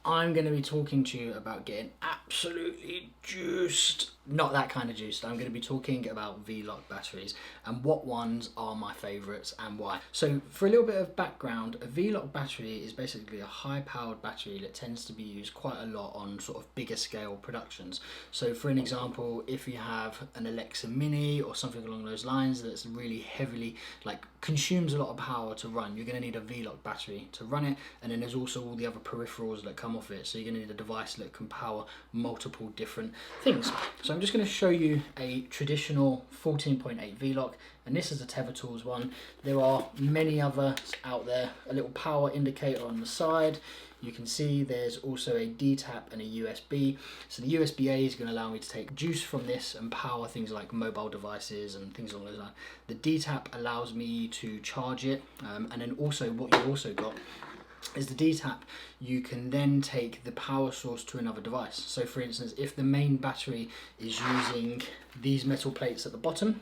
I'm going to be talking to you about getting absolutely juiced. Not that kind of juiced. I'm going to be talking about V-Lock batteries and what ones are my favourites and why. So for a little bit of background, a V-Lock battery is basically a high-powered battery that tends to be used quite a lot on sort of bigger scale productions. So for an example, if you have an Alexa Mini or something along those lines that's really heavily, like consumes a lot of power to run, you're going to need a V-Lock battery to run it. And then there's also all the other peripherals that come off it. So you're going to need a device that can power multiple different things. So I'm just going to show you a traditional 14.8 V-Lock, and this is a Tether Tools one. There are many others out there. A little power indicator on the side. You can see there's also a D-tap and a USB. So the USB-A is going to allow me to take juice from this and power things like mobile devices and things along those lines. The D-tap allows me to charge it, and then also what you've also got is the D-tap. You can then take the power source to another device. So for instance, if the main battery is using these metal plates at the bottom,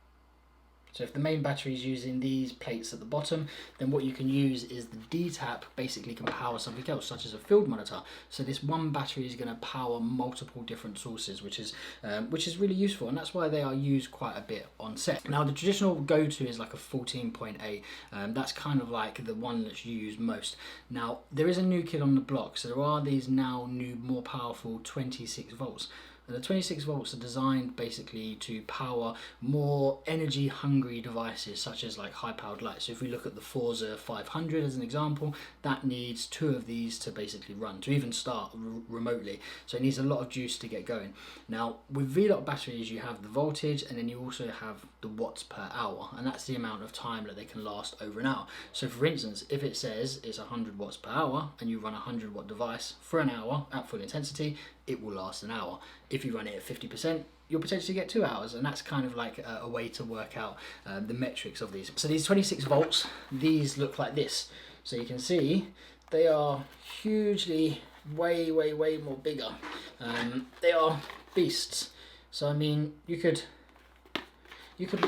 so if the main battery is using these plates at the bottom, then what you can use is the D-tap basically can power something else, such as a field monitor. So this one battery is going to power multiple different sources, which is really useful, and that's why they are used quite a bit on set. Now the traditional go-to is like a 14.8. That's kind of like the one that's used most. Now there is a new kid on the block, so there are these now new, more powerful 26 volts. And the 26 volts are designed basically to power more energy hungry devices, such as like high powered lights. So if we look at the Forza 500 as an example, that needs 2 of these to basically run, to even start remotely. So it needs a lot of juice to get going. Now with V-Lock batteries, you have the voltage, and then you also have the watts per hour, and that's the amount of time that they can last over an hour. So for instance, if it says it's 100 watts per hour and you run a 100 watt device for an hour at full intensity, it will last an hour. If you run it at 50%, you'll potentially get 2 hours, and that's kind of like a way to work out the metrics of these. So these 26 volts, these look like this. So you can see they are hugely, way more bigger. They are beasts. So I mean, you could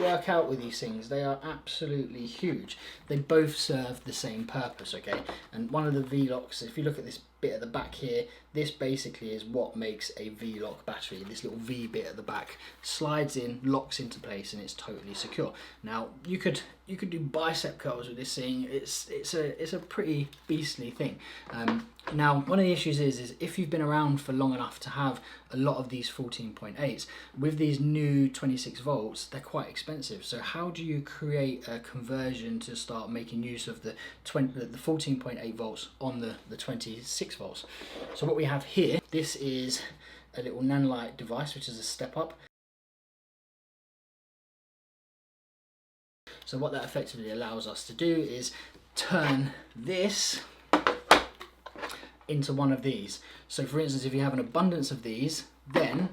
work out with these things. They are absolutely huge. They both serve the same purpose, okay? And one of the V-Locks, if you look at this bit at the back here, this basically is what makes a V-Lock battery. This little V bit at the back slides in, locks into place, and it's totally secure. Now you could do bicep curls with this thing. It's a pretty beastly thing. Now one of the issues is if you've been around for long enough to have a lot of these 14.8s, with these new 26 volts, they're quite expensive. So how do you create a conversion to start making use of the 14.8 volts on the 26 volts? So what we have here, this is a little Nanlite device, which is a step up. So what that effectively allows us to do is turn this into one of these. So for instance, if you have an abundance of these, then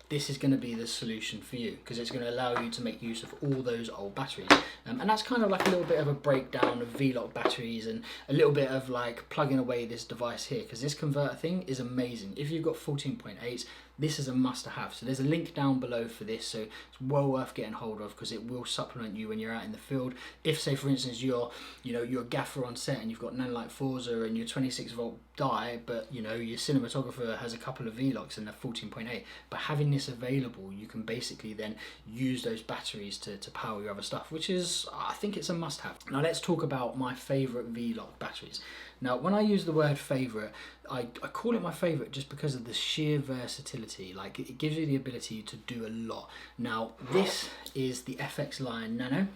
this is going to be the solution for you, because it's going to allow you to make use of all those old batteries. And that's kind of like a little bit of a breakdown of V-Lock batteries, and a little bit of like plugging away this device here, because this converter thing is amazing. If you've got 14.8s, this is a must-have. So there's a link down below for this, so it's well worth getting hold of, because it will supplement you when you're out in the field. If, say for instance, you're a gaffer on set and you've got Nanlite Forza and your 26 volt die, but your cinematographer has a couple of V-Locks and they're 14.8, but having this available, you can basically then use those batteries to power your other stuff, which is, I think it's a must-have. Now let's talk about my favorite V-Lock batteries. Now when I use the word favorite, I call it my favorite just because of the sheer versatility. Like, it gives you the ability to do a lot. Now this is the FX line Nano,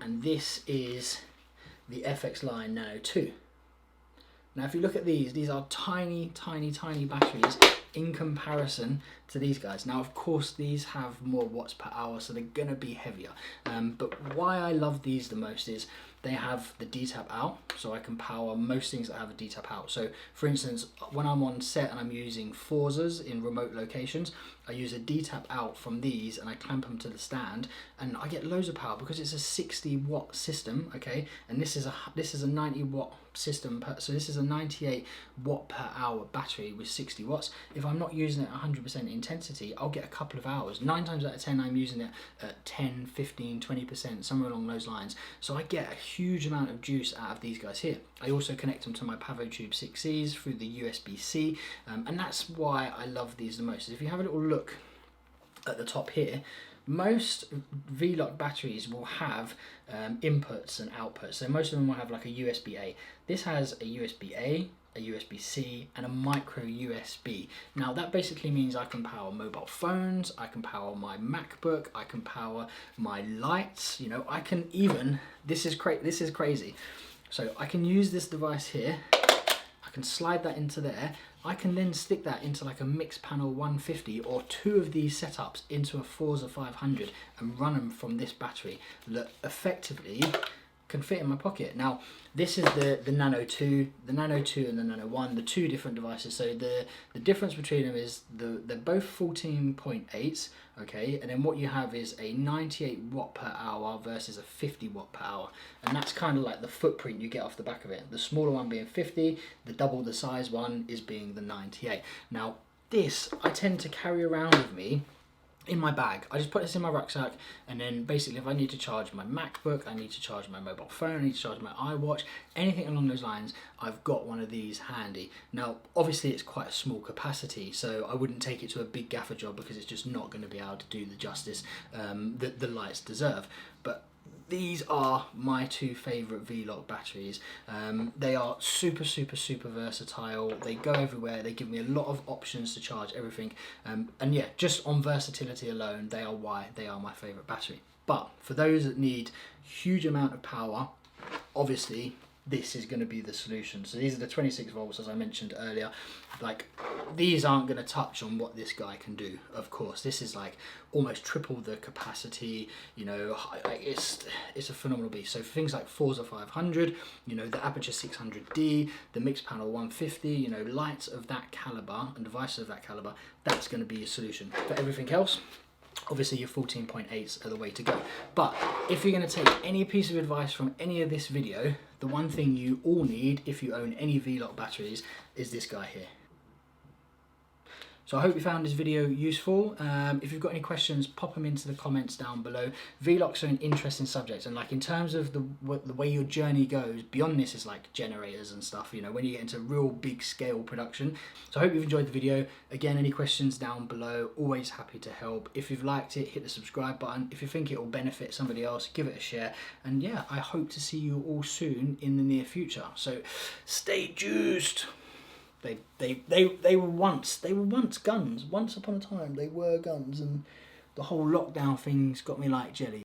and this is the FX line Nano 2. Now if you look at these are tiny batteries in comparison to these guys. Now of course these have more watts per hour, so they're gonna be heavier, but why I love these the most is they have the D-tap out, so I can power most things that have a D-tap out. So for instance, when I'm on set and I'm using Forzas in remote locations, I use a D-tap out from these and I clamp them to the stand, and I get loads of power because it's a 60 watt system, okay? And this is a 90 watt system, so this is a 98 watt per hour battery with 60 watts. If I'm not using it at 100% intensity, I'll get a couple of hours. 9 times out of 10 I'm using it at 10, 15, 20%, somewhere along those lines. So I get a huge amount of juice out of these guys here. I also connect them to my PavoTube 6Cs through the USB-C, and that's why I love these the most. If you have a little look at the top here, most V-Lock batteries will have inputs and outputs. So most of them will have like a USB-A. This has a USB-A, a USB-C, and a micro USB. Now that basically means I can power mobile phones, I can power my MacBook, I can power my lights, you know, I can even, this is crazy. So I can use this device here, I can slide that into there, I can then stick that into like a Mixpanel 150 or two of these setups into a Forza 500 and run them from this battery that effectively can fit in my pocket. Now this is the Nano 2, the Nano 2 and the Nano 1, the two different devices. So the difference between them is they're both 14.8s, okay, and then what you have is a 98 watt per hour versus a 50 watt per hour, and that's kind of like the footprint you get off the back of it. The smaller one being 50, the double the size one is being the 98. Now this I tend to carry around with me in my bag. I just put this in my rucksack, and then basically if I need to charge my MacBook, I need to charge my mobile phone, I need to charge my iWatch, anything along those lines, I've got one of these handy. Now obviously it's quite a small capacity, so I wouldn't take it to a big gaffer job because it's just not going to be able to do the justice that the lights deserve. But these are my two favourite V-Lock batteries. They are super versatile. They go everywhere. They give me a lot of options to charge everything. And yeah, just on versatility alone, they are why they are my favourite battery. But for those that need huge amount of power, obviously this is going to be the solution. So these are the 26 volts, as I mentioned earlier. Like, these aren't going to touch on what this guy can do. Of course, this is like almost triple the capacity. You know, it's a phenomenal beast. So for things like Forza 500, you know, the Aperture 600D, the Mixpanel 150, you know, lights of that caliber and devices of that caliber, that's going to be a solution. For everything else, obviously your 14.8s are the way to go. But if you're going to take any piece of advice from any of this video, the one thing you all need if you own any V-Lock batteries is this guy here. So I hope you found this video useful. If you've got any questions, pop them into the comments down below. V-Locks are an interesting subject, and like in terms of the way your journey goes, beyond this is like generators and stuff, you know, when you get into real big scale production. So I hope you've enjoyed the video. Again, any questions down below, always happy to help. If you've liked it, hit the subscribe button. If you think it will benefit somebody else, give it a share. And yeah, I hope to see you all soon in the near future. So stay juiced. They were once guns. Once upon a time they were guns, and the whole lockdown thing's got me like jelly.